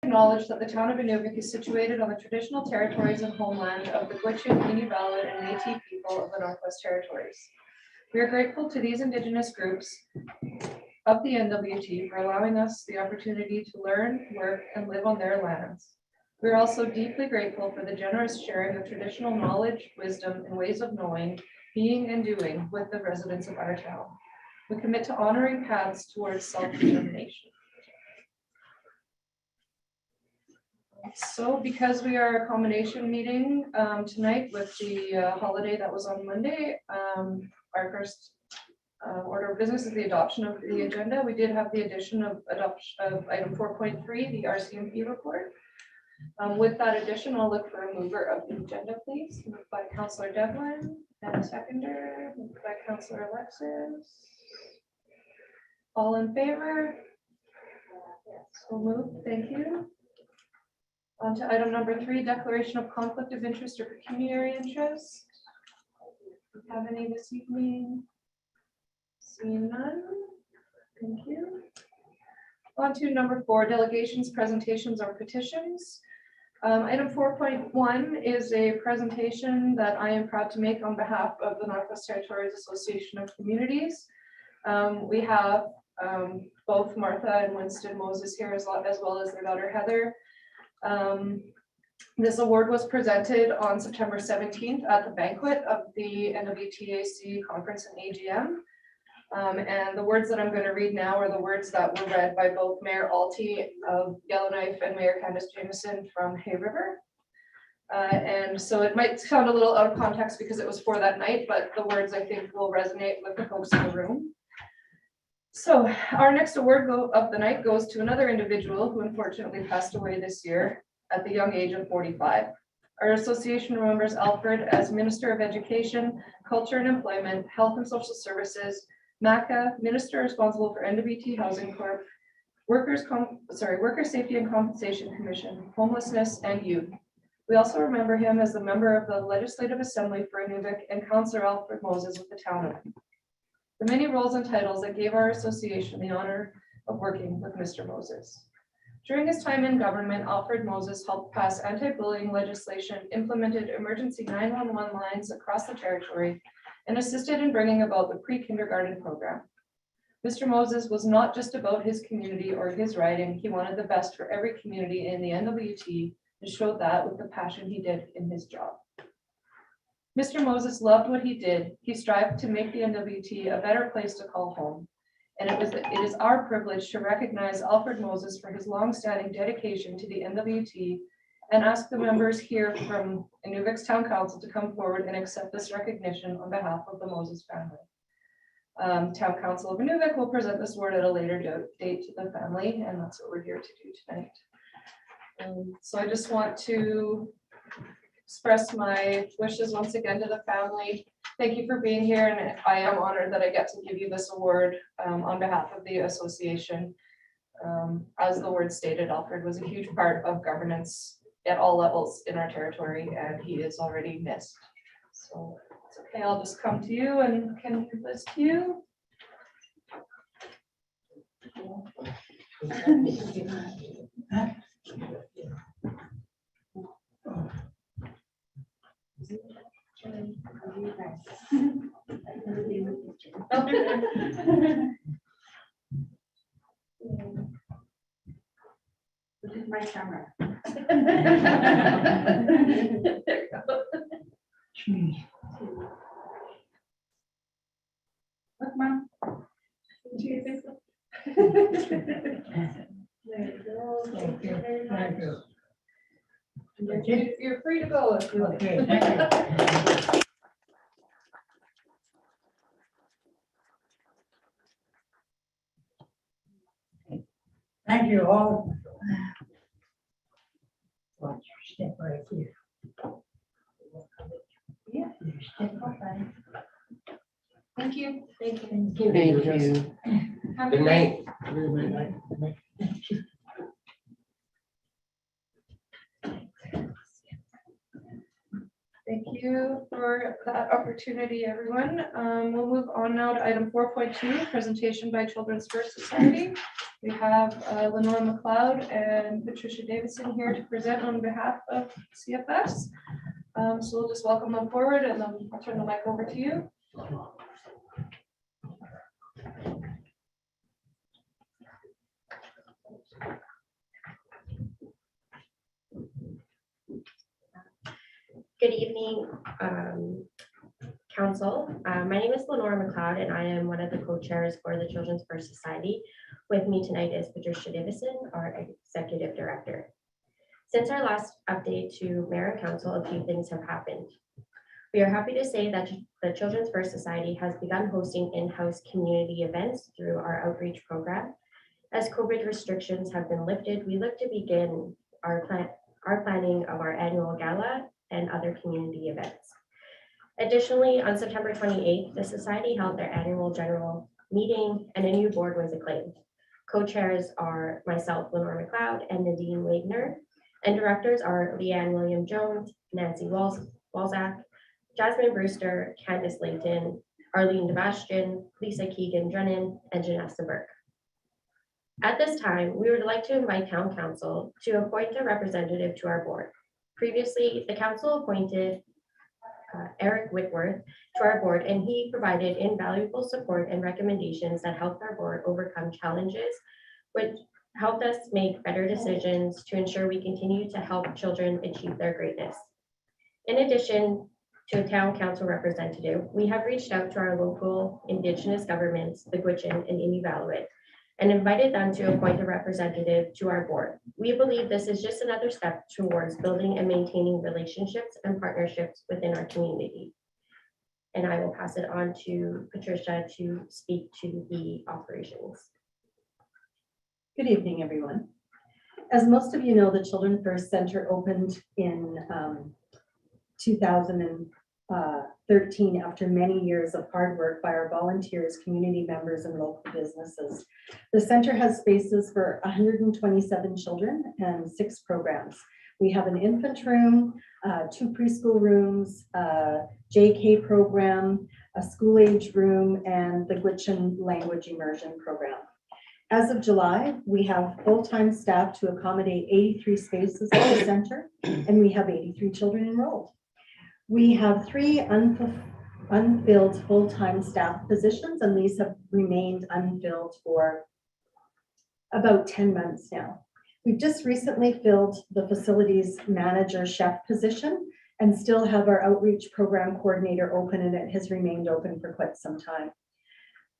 acknowledge that the town of Inuvik is situated on the traditional territories and homeland of the Gwich'in, Inuvialuit, and Métis people of the Northwest Territories. We are grateful to these Indigenous groups of the NWT for allowing us the opportunity to learn, work, and live on their lands. We are also deeply grateful for the generous sharing of traditional knowledge, wisdom, and ways of knowing, being, and doing with the residents of our town. We commit to honoring paths towards self-determination. So because we are a combination meeting tonight with the holiday that was on Monday, our first order of business is the adoption of the agenda. We did have the addition of item 4.3, the RCMP report. With that addition, I'll look for a mover of the agenda, please. Moved by Councillor Devlin and a seconder, moved by Councillor Alexis. All in favor? So moved, thank you. On to item number 3, declaration of conflict of interest or pecuniary interest. Do we have any this evening? Seeing none. Thank you. On to number 4, delegations, presentations, or petitions. Item 4.1 is a presentation that I am proud to make on behalf of the Northwest Territories Association of Communities. We have both Martha and Winston Moses here as well as their daughter Heather. This award was presented on September 17th at the banquet of the NWTAC conference and AGM. And the words that I'm going to read now are the words that were read by both Mayor Alty of Yellowknife and Mayor Candace Jameson from Hay River. And so it might sound a little out of context because it was for that night, but the words I think will resonate with the folks in the room. So our next award of the night goes to another individual who unfortunately passed away this year at the young age of 45. Our association remembers Alfred as Minister of Education, Culture and Employment, Health and Social Services, MACA, Minister responsible for NWT Housing Corp, Worker Safety and Compensation Commission, Homelessness, and Youth. We also remember him as the member of the Legislative Assembly for Inuvik and Councillor Alfred Moses with the town of the many roles and titles that gave our association the honor of working with Mr. Moses. During his time in government, Alfred Moses helped pass anti-bullying legislation, implemented emergency 911 lines across the territory, and assisted in bringing about the pre-kindergarten program. Mr. Moses was not just about his community or his riding. He wanted the best for every community in the NWT and showed that with the passion he did in his job. Mr. Moses loved what he did. He strived to make the NWT a better place to call home. And it is our privilege to recognize Alfred Moses for his long-standing dedication to the NWT and ask the members here from Inuvik's Town Council to come forward and accept this recognition on behalf of the Moses family. Town Council of Inuvik will present this award at a later date to the family, and that's what we're here to do tonight. So I just want to express my wishes once again to the family. Thank you for being here, and I am honored that I get to give you this award on behalf of the association. As the word stated, Alfred was a huge part of governance at all levels in our territory, and he is already missed. So it's okay, I'll just come to you and can give this to you. Look at my camera. There you go. Look, Mom. Do you think so? There you go. Thank you very much. You're free to go if you like. Okay, thank you. Thank you all. Watch, step right here. Yeah. You step up and Thank you. Thank you. thank you. Thank you. Have a Good night. Thank you for that opportunity, everyone. We'll move on now to item 4.2, presentation by Children's First Society. We have Lenore McLeod and Patricia Davidson here to present on behalf of CFS. So we'll just welcome them forward and then I'll turn the mic over to you. Good evening, Council. My name is Lenore McLeod and I am one of the co-chairs for the Children's First Society. With me tonight is Patricia Davidson, our Executive Director. Since our last update to Mayor and Council, a few things have happened. We are happy to say that the Children's First Society has begun hosting in-house community events through our outreach program. As COVID restrictions have been lifted, we look to begin our planning of our annual gala and other community events. Additionally, on September 28th, the Society held their annual general meeting and a new board was acclaimed. Co-chairs are myself, Lenore McLeod, and Nadine Wagner, and directors are Leanne William-Jones, Nancy Walzak, Jasmine Brewster, Candice Layton, Arlene DeBastian, Lisa Keegan-Drennan, and Janessa Burke. At this time, we would like to invite Town Council to appoint a representative to our board. Previously, the council appointed Eric Whitworth to our board, and he provided invaluable support and recommendations that helped our board overcome challenges, which helped us make better decisions to ensure we continue to help children achieve their greatness. In addition to a town council representative, we have reached out to our local Indigenous governments, the Gwich'in and Inuvik, and invited them to appoint a representative to our board. We believe this is just another step towards building and maintaining relationships and partnerships within our community. And I will pass it on to Patricia to speak to the operations. Good evening, everyone. As most of you know, the Children First Center opened in 2013 after many years of hard work by our volunteers, community members, and local businesses. The center has spaces for 127 children and 6 programs. We have an infant room, 2 preschool rooms, a JK program, a school age room, and the Gwich'in language immersion program. As of July, we have full-time staff to accommodate 83 spaces at the center, and we have 83 children enrolled. We have 3 unfilled full-time staff positions, and these have remained unfilled for about 10 months now. We've just recently filled the facilities manager chef position and still have our outreach program coordinator open, and it has remained open for quite some time.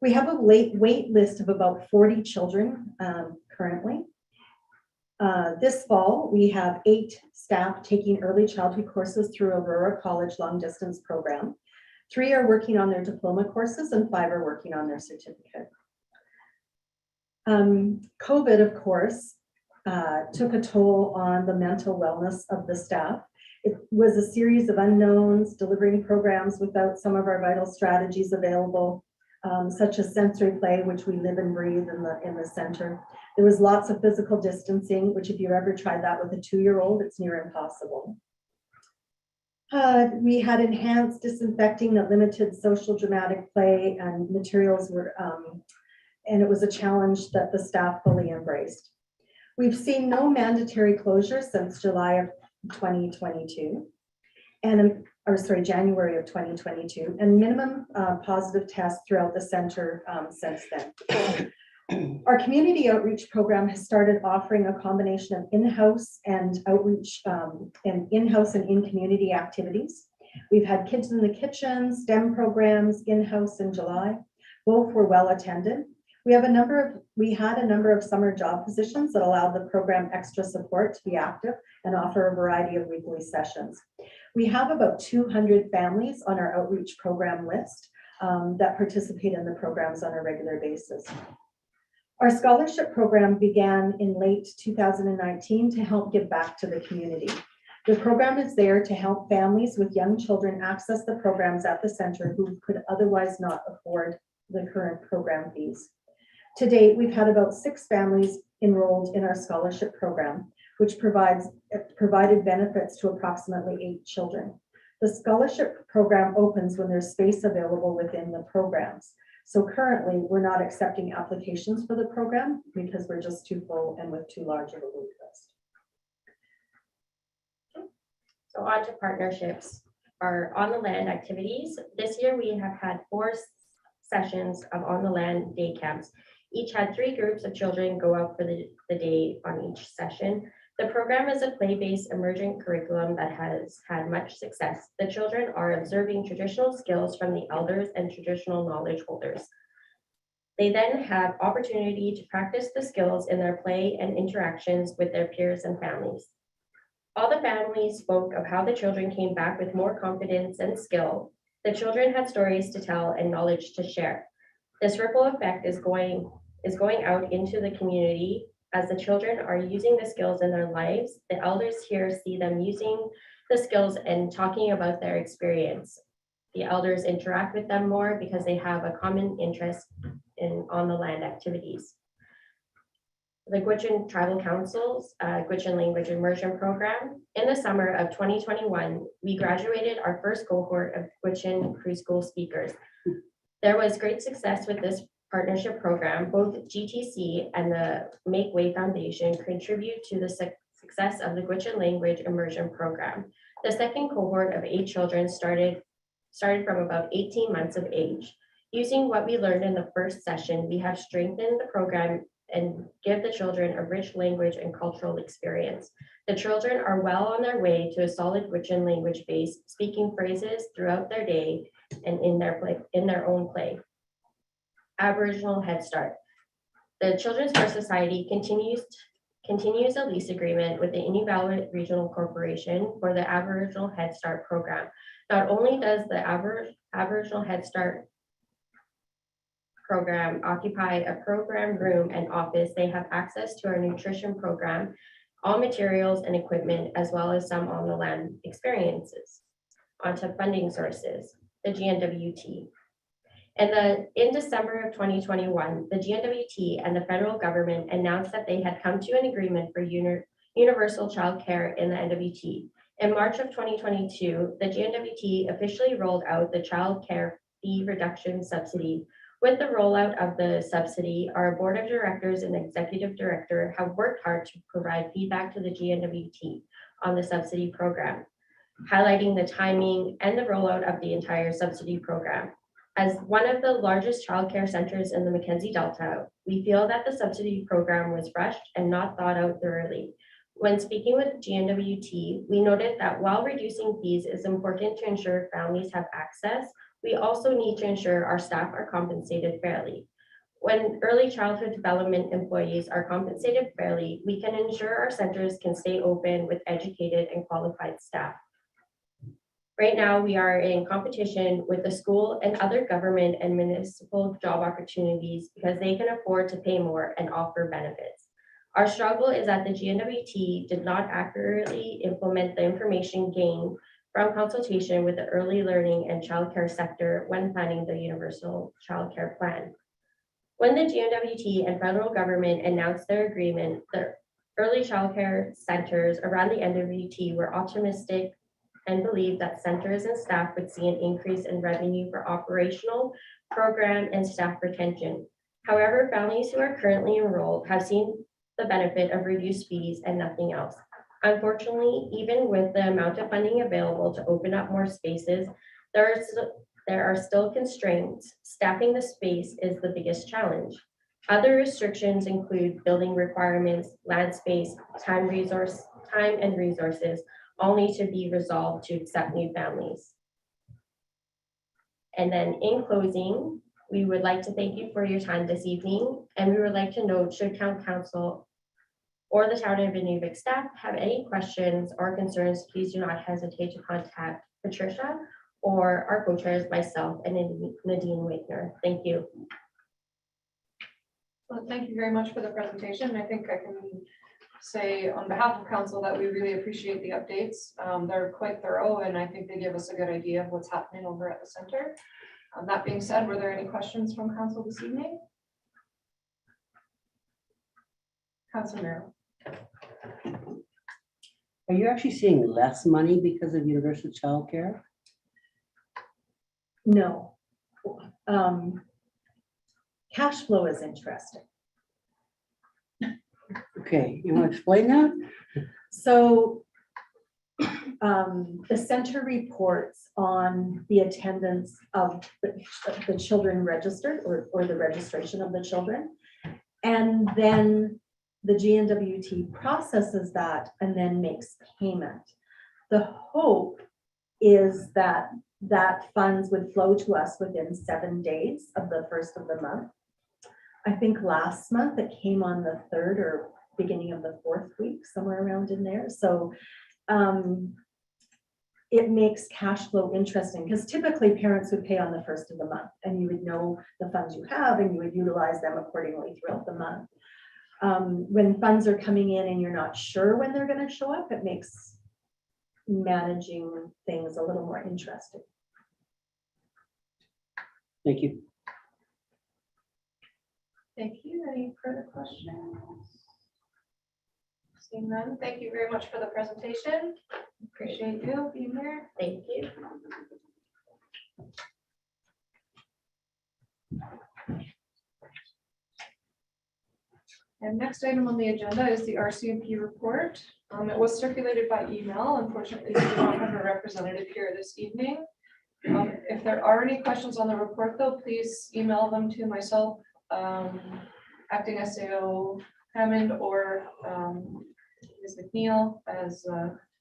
We have a wait list of about 40 children currently. This fall, we have 8 staff taking early childhood courses through Aurora College long distance program. 3 are working on their diploma courses and 5 are working on their certificate. COVID, of course, took a toll on the mental wellness of the staff. It was a series of unknowns, delivering programs without some of our vital strategies available, such as sensory play, which we live and breathe in the center. There was lots of physical distancing, which if you ever tried that with a 2-year-old, it's near impossible. We had enhanced disinfecting that limited social dramatic play, and materials were, and it was a challenge that the staff fully embraced. We've seen no mandatory closure since July of 2022, and January of 2022, and minimum positive tests throughout the center since then. Our community outreach program has started offering a combination of in-house and outreach and in-house and in-community activities. We've had Kids in the Kitchen, STEM programs in-house in July. Both were well attended. We had a number of summer job positions that allowed the program extra support to be active and offer a variety of weekly sessions. We have about 200 families on our outreach program list that participate in the programs on a regular basis. Our scholarship program began in late 2019 to help give back to the community. The program is there to help families with young children access the programs at the center who could otherwise not afford the current program fees. To date, we've had about 6 families enrolled in our scholarship program, which provided benefits to approximately 8 children. The scholarship program opens when there's space available within the programs. So currently, we're not accepting applications for the program because we're just too full and with too large of a wait list. So on to partnerships. Our on the land activities. This year we have had 4 sessions of on the land day camps. Each had 3 groups of children go out for the day on each session. The program is a play-based emergent curriculum that has had much success. The children are observing traditional skills from the elders and traditional knowledge holders. They then have opportunity to practice the skills in their play and interactions with their peers and families. All the families spoke of how the children came back with more confidence and skill. The children had stories to tell and knowledge to share. This ripple effect is going out into the community. As the children are using the skills in their lives, the elders here see them using the skills and talking about their experience. The elders interact with them more because they have a common interest in on the land activities. The Gwich'in Tribal Council's Gwich'in Language Immersion Program. In the summer of 2021, we graduated our first cohort of Gwich'in preschool speakers. There was great success with this partnership program. Both GTC and the Make Way Foundation contribute to the success of the Gwich'in Language Immersion Program. The second cohort of 8 children started from about 18 months of age. Using what we learned in the first session, we have strengthened the program and give the children a rich language and cultural experience. The children are well on their way to a solid Gwich'in language base, speaking phrases throughout their day and in their own play. Aboriginal Head Start. The Children's First Society continues a lease agreement with the Inuvik Regional Corporation for the Aboriginal Head Start program. Not only does the Aboriginal Head Start program occupy a program room and office, they have access to our nutrition program, all materials and equipment, as well as some on the land experiences. Onto funding sources, the GNWT. In December of 2021, the GNWT and the federal government announced that they had come to an agreement for universal child care in the NWT. In March of 2022, the GNWT officially rolled out the child care fee reduction subsidy. With the rollout of the subsidy, our board of directors and executive director have worked hard to provide feedback to the GNWT on the subsidy program, highlighting the timing and the rollout of the entire subsidy program. As one of the largest childcare centers in the Mackenzie Delta, we feel that the subsidy program was rushed and not thought out thoroughly. When speaking with GNWT, we noted that while reducing fees is important to ensure families have access, we also need to ensure our staff are compensated fairly. When early childhood development employees are compensated fairly, we can ensure our centers can stay open with educated and qualified staff. Right now, we are in competition with the school and other government and municipal job opportunities because they can afford to pay more and offer benefits. Our struggle is that the GNWT did not accurately implement the information gained from consultation with the early learning and childcare sector when planning the universal childcare plan. When the GNWT and federal government announced their agreement, the early childcare centers around the NWT were optimistic and believed that centers and staff would see an increase in revenue for operational, program, and staff retention. However, families who are currently enrolled have seen the benefit of reduced fees and nothing else. Unfortunately, even with the amount of funding available to open up more spaces, there are still constraints. Staffing the space is the biggest challenge. Other restrictions include building requirements, land space, time and resources, all need to be resolved to accept new families. And then in closing, we would like to thank you for your time this evening, and we would like to note, should Town Council or the Town of Inuvik staff have any questions or concerns, please do not hesitate to contact Patricia or our co-chairs, myself and Nadine Wagner. Thank you. Well, thank you very much for the presentation. I think I can say on behalf of council that we really appreciate the updates. They're quite thorough, and I think they give us a good idea of what's happening over at the center. That being said, were there any questions from council this evening? Councilor Merrill. Are you actually seeing less money because of universal childcare? No. Cash flow is interesting. Okay, you want to explain that? So the center reports on the attendance of the children registered or the registration of the children. And then the GNWT processes that and then makes payment. The hope is that funds would flow to us within 7 days of the first of the month. I think last month it came on the 3rd or beginning of the 4th week, somewhere around in there. So it makes cash flow interesting because typically parents would pay on the 1st of the month and you would know the funds you have and you would utilize them accordingly throughout the month. When funds are coming in and you're not sure when they're going to show up, it makes managing things a little more interesting. Thank you. Thank you. Any further questions? Seeing none, thank you very much for the presentation. Appreciate you being here. Thank you. And next item on the agenda is the RCMP report. It was circulated by email. Unfortunately, we do not have a representative here this evening. If there are any questions on the report, though, please email them to myself, acting SAO Hammond, or Ms. McNeil, as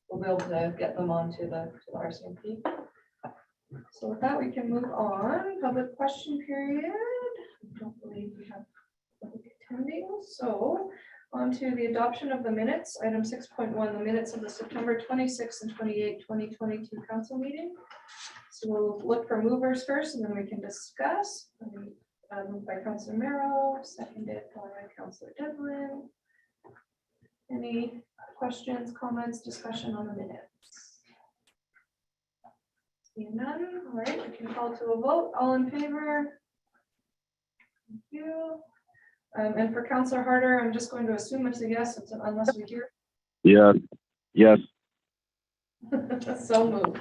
we'll be able to get them onto the RCMP. So with that, we can move on. Public question period. I don't believe we have public attending. So on to the adoption of the minutes. Item 6.1, the minutes of the September 26th and 28th, 2022 council meeting. So we'll look for movers first, and then we can discuss. Moved by Councilor Merrill, seconded by Councilor Devlin. Any questions, comments, discussion on the minutes? Seeing none, all right, we can call to a vote. All in favor? Thank you. And for Councilor Harder, I'm just going to assume it's a yes, unless we hear. Yeah, yes. So moved.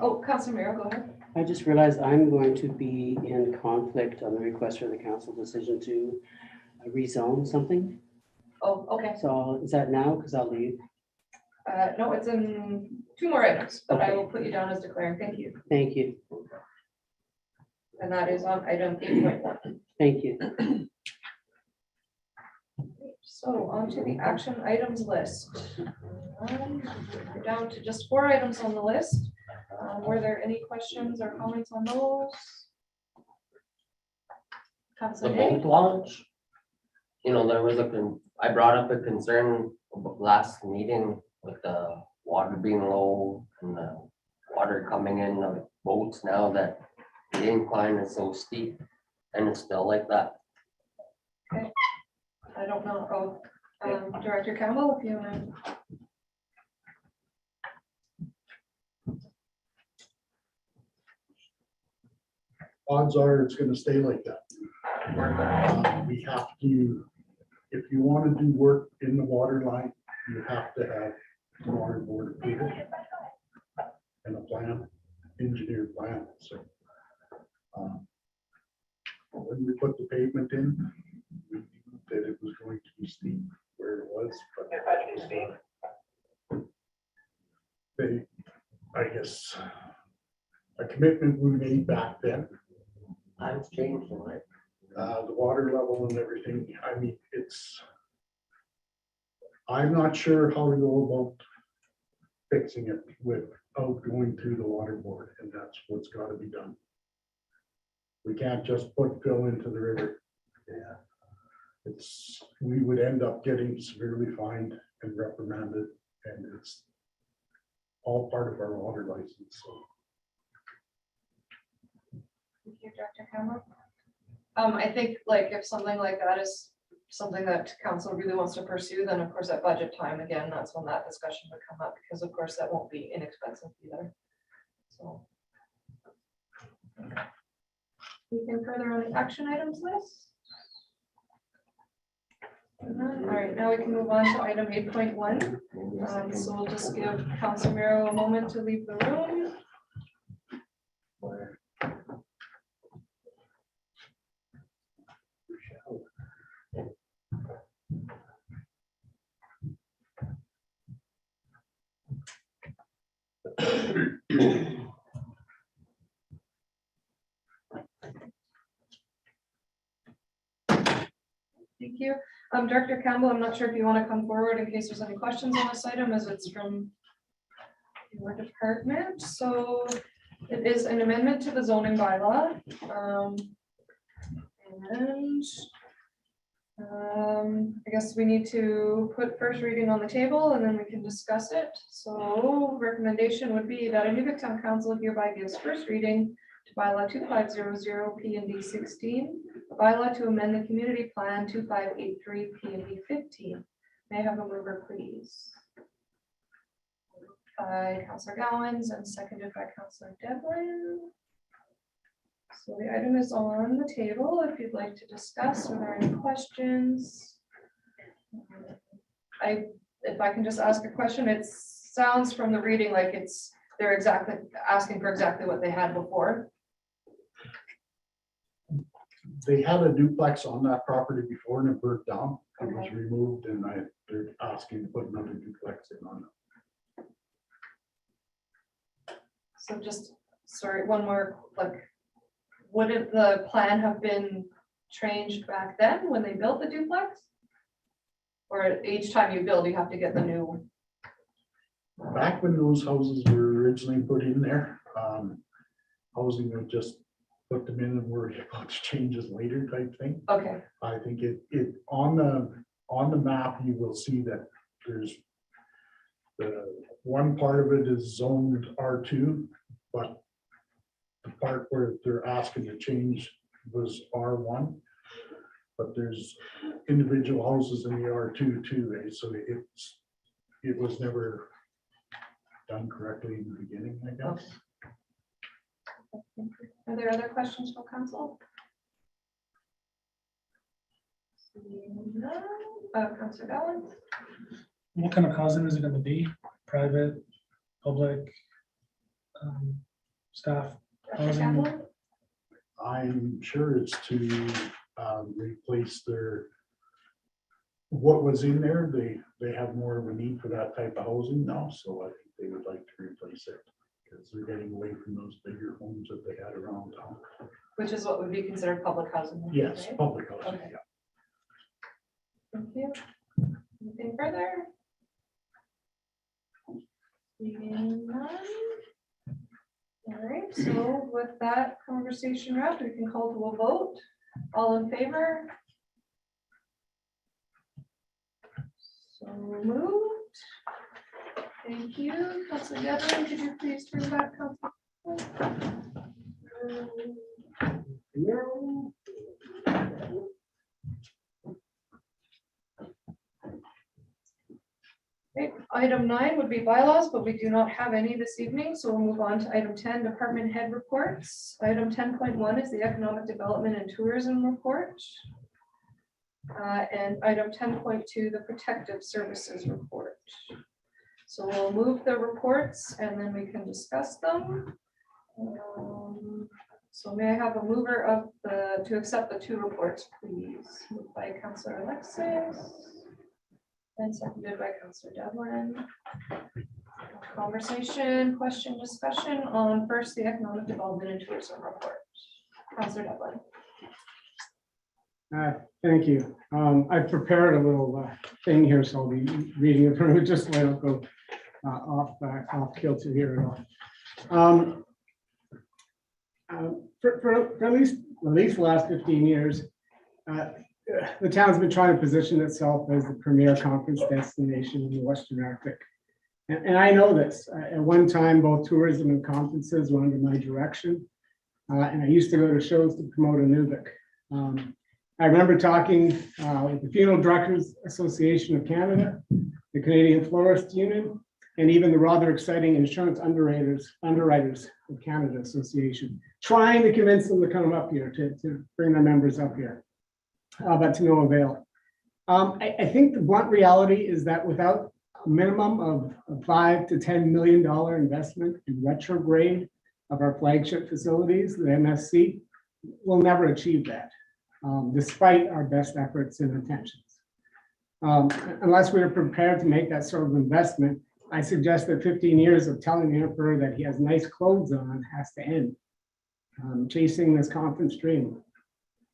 Oh, Councilor Merrill, go ahead. I just realized I'm going to be in conflict on the request for the council decision to rezone something. Oh, okay. So is that now? Because I'll leave. No, it's in 2 more items, but I Okay. will put you down as declaring. Thank you. Thank you. And that is on item 8.1. Thank you. So on to the action items list. We're down to just 4 items on the list. Were there any questions or comments on those? The Councilor boat Day? launch, there was I brought up a concern about last meeting with the water being low and the water coming in the boats now that the incline is so steep and it's still like that. I don't know. Oh, Director Campbell, if you want. Odds are it's gonna stay like that. We have to, if you want to do work in the water line, you have to have the water board approval and a plan, engineered plan, so. When we put the pavement in, we knew that it was going to be steep where it was, but they, I guess, a commitment we made back then. Times changed, right? The water level and everything, I mean, I'm not sure how to go about fixing it without going through the water board, and that's what's gotta be done. We can't just put fill into the river. Yeah. We would end up getting severely fined and reprimanded, and it's all part of our water license, so. Thank you, Director Campbell. I think like if something like that is something that council really wants to pursue, then of course at budget time, again, that's when that discussion would come up, because of course that won't be inexpensive either. So. Anything further on the action items list? None. All right, now we can move on to item 8.1. So we'll just give Councilor Miro a moment to leave the room. Thank you. Director Campbell, I'm not sure if you want to come forward in case there's any questions on this item as it's from your department. So it is an amendment to the zoning bylaw. I guess we need to put first reading on the table and then we can discuss it. So recommendation would be that Inuvik Town Council hereby gives first reading to bylaw 2500 P and D 16, a bylaw to amend the community plan 2583 P and D 15. May I have a mover, please? By Councillor Gowans and seconded by Councillor Devlin. So the item is on the table. If you'd like to discuss, are there any questions? If I can just ask a question, it sounds from the reading like they're exactly asking for exactly what they had before. They had a duplex on that property before and it burnt down. It was Okay. removed and they're asking to put another duplex in on it. So just, sorry, one more, like, wouldn't the plan have been changed back then when they built the duplex? Or each time you build, you have to get the new? Back when those houses were originally put in there, housing would just put them in and worry about changes later type thing. Okay, I think it on the map, you will see that there's the one part of it is zoned R2, but the part where they're asking to change was R1. But there's individual houses in the R2 too, eh? So it was never done correctly in the beginning, I guess. are there other questions from council? Councillor Gowans? What kind of housing is it gonna be? Private, public, staff? Director Campbell? I'm sure it's to replace what was in there. They have more of a need for that type of housing now, so I think they would like to replace it because they're getting away from those bigger homes that they had around town. Which is what would be considered public housing. Yes, right? public housing, Okay. yeah. Thank you. Anything further? Seeing none. All right, so with that conversation wrapped, we can call to a vote. All in favor? So moved. Thank you. Councilor Devlin, could you please turn back? Okay, item 9 would be bylaws, but we do not have any this evening, so we'll move on to item 10, department head reports. Item 10.1 is the economic development and tourism report. And item 10.2, the protective services report. So we'll move the reports and then we can discuss them. So may I have a mover to accept the 2 reports, please? Moved by Councillor Alexis. And seconded by Councillor Devlin. Conversation, question, discussion on first the economic development and tourism report. Councillor Devlin. Thank you. I prepared a little thing here, so I'll be reading it through, just so I don't go off kilter here at all. For at least the last 15 years, the town's been trying to position itself as the premier conference destination in the Western Arctic. And I know this. At one time, both tourism and conferences were under my direction. And I used to go to shows to promote Inuvik. I remember talking with the Funeral Directors Association of Canada, the Canadian Florist Union, and even the rather exciting Insurance Underwriters of Canada Association, trying to convince them to come up here, to bring their members up here. But to no avail. I think the blunt reality is that without a minimum of $5 to $10 million investment in retrograde of our flagship facilities, the MSC, we'll never achieve that, despite our best efforts and intentions. Unless we are prepared to make that sort of investment I suggest that 15 years of telling the emperor that he has nice clothes on has to end. Chasing this conference dream.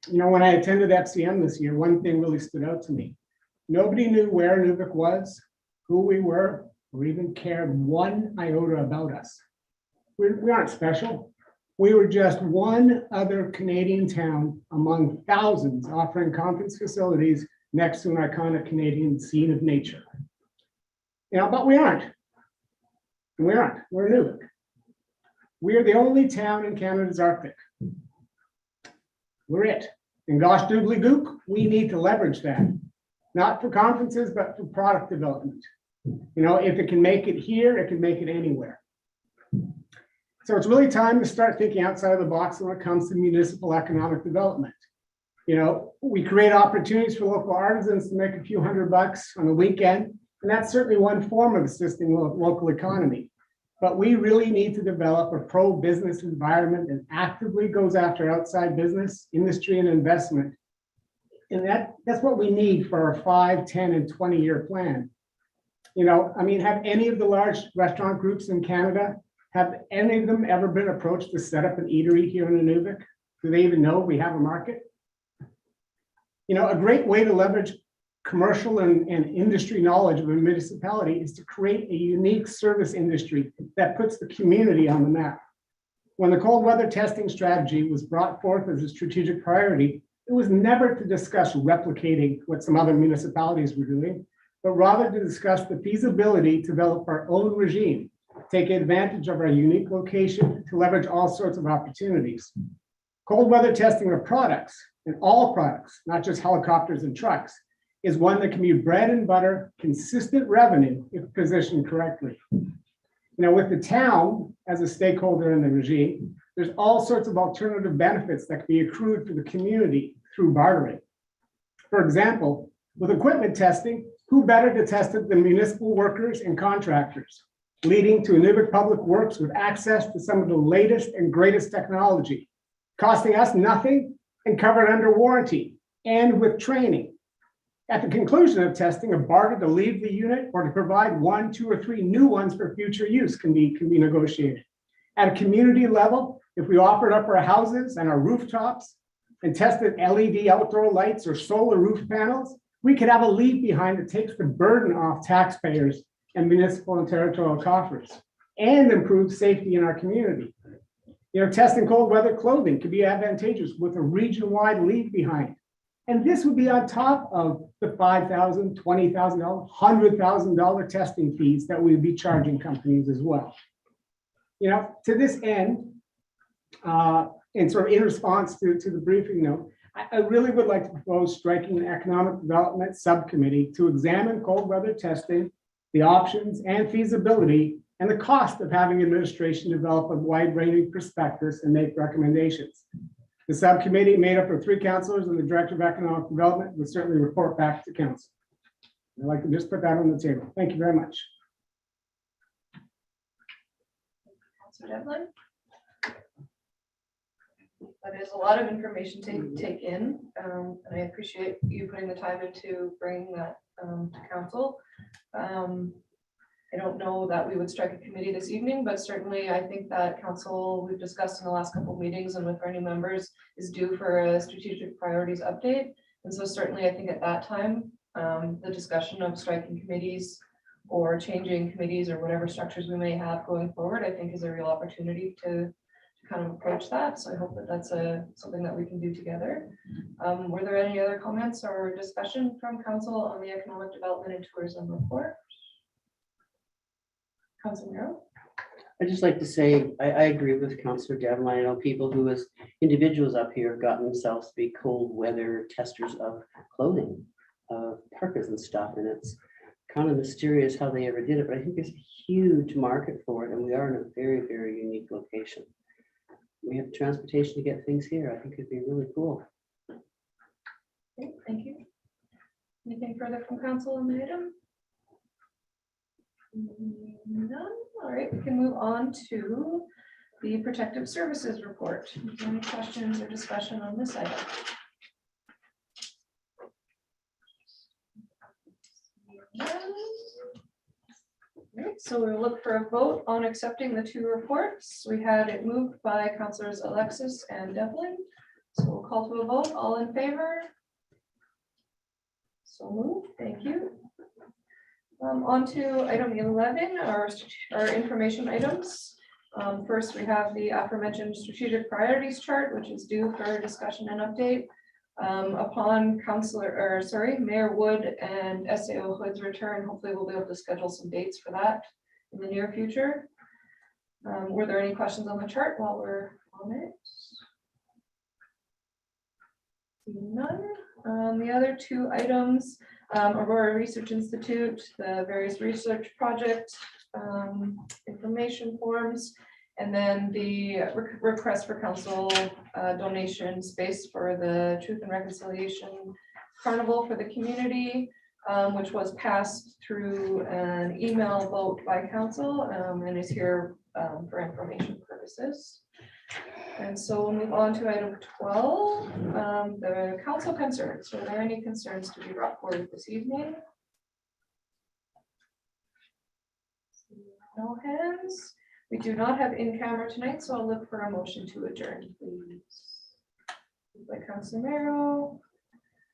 You know, when I attended FCM this year, one thing really stood out to me. Nobody knew where Inuvik was, who we were, or even cared one iota about us. We aren't special. We were just one other Canadian town among thousands offering conference facilities next to an iconic Canadian scene of nature. You know, but we aren't. We aren't. We're Inuvik. We are the only town in Canada's Arctic. We're it. And gosh doodly gook, we need to leverage that. Not for conferences, but for product development. You know, if it can make it here, it can make it anywhere. So it's really time to start thinking outside of the box when it comes to municipal economic development. You know, we create opportunities for local artisans to make a few $100 on the weekend, and that's certainly one form of assisting the local economy. But we really need to develop a pro-business environment that actively goes after outside business, industry, and investment. And that's what we need for our 5, 10, and 20-year plan. You know, I mean, have any of the large restaurant groups in Canada, have any of them ever been approached to set up an eatery here in Inuvik? Do they even know we have a market? You know, a great way to leverage commercial and industry knowledge of a municipality is to create a unique service industry that puts the community on the map. When the cold weather testing strategy was brought forth as a strategic priority, it was never to discuss replicating what some other municipalities were doing, but rather to discuss the feasibility to develop our own regime, take advantage of our unique location to leverage all sorts of opportunities. Cold weather testing of products, and all products, not just helicopters and trucks, is one that can be bread and butter, consistent revenue if positioned correctly. You know, with the town as a stakeholder in the regime, there's all sorts of alternative benefits that can be accrued for the community through bartering. For example, with equipment testing, who better to test it than municipal workers and contractors, leading to Inuvik Public Works with access to some of the latest and greatest technology, costing us nothing and covered under warranty, and with training. At the conclusion of testing, a barter to leave the unit or to provide 1, 2, or 3 new ones for future use can be negotiated. At a community level, if we offered up our houses and our rooftops and tested LED outdoor lights or solar roof panels, we could have a leave behind that takes the burden off taxpayers and municipal and territorial coffers and improves safety in our community. You know, testing cold weather clothing could be advantageous with a region-wide leave behind. And this would be on top of the $5,000, $20,000, $100,000 testing fees that we'd be charging companies as well. You know, to this end, and sort of in response to the briefing note, I really would like to propose striking an economic development subcommittee to examine cold weather testing, the options and feasibility, and the cost of having administration develop a wide-ranging prospectus and make recommendations. The subcommittee, made up of 3 councilors and the Director of Economic Development, would certainly report back to council. I'd like to just put that on the table. Thank you very much. Councilor Devlin? That is a lot of information to take in, and I appreciate you putting the time into bringing that to council. I don't know that we would strike a committee this evening, but certainly I think that council, we've discussed in the last couple of meetings and with our new members, is due for a strategic priorities update. And so certainly I think at that time, the discussion of striking committees or changing committees or whatever structures we may have going forward, I think is a real opportunity to kind of approach that. So I hope that that's something that we can do together. Were there any other comments or discussion from council on the economic development and tourism report? Councilor Merrill? I'd just like to say, I agree with Councillor Devlin. I know people who as individuals up here have gotten themselves to be cold weather testers of clothing, parkas and stuff, and it's kind of mysterious how they ever did it, but I think there's a huge market for it, and we are in a very, very unique location. We have transportation to get things here. I think it'd be really cool. Okay, thank you. Anything further from council on the item? None. All right, we can move on to the protective services report. Is there any questions or discussion on this item? None. Right, so we'll look for a vote on accepting the two reports. We had it moved by councilors Alexis and Devlin. So we'll call to a vote. All in favor? So moved. Thank you. On to item 11, our information items. First, we have the aforementioned strategic priorities chart, which is due for discussion and update. Upon Mayor Wood and SAO Hood's return, hopefully we'll be able to schedule some dates for that in the near future. Were there any questions on the chart while we're on it? None. The other two items, Aurora Research Institute, the various research project information forms, and then the request for council donation space for the Truth and Reconciliation Carnival for the community, which was passed through an email vote by council and is here for information purposes. And so we'll move on to item 12, the council concerns. Are there any concerns to be brought forward this evening? No hands. We do not have in camera tonight, so I'll look for a motion to adjourn, please. Moved by Councilor Merrow,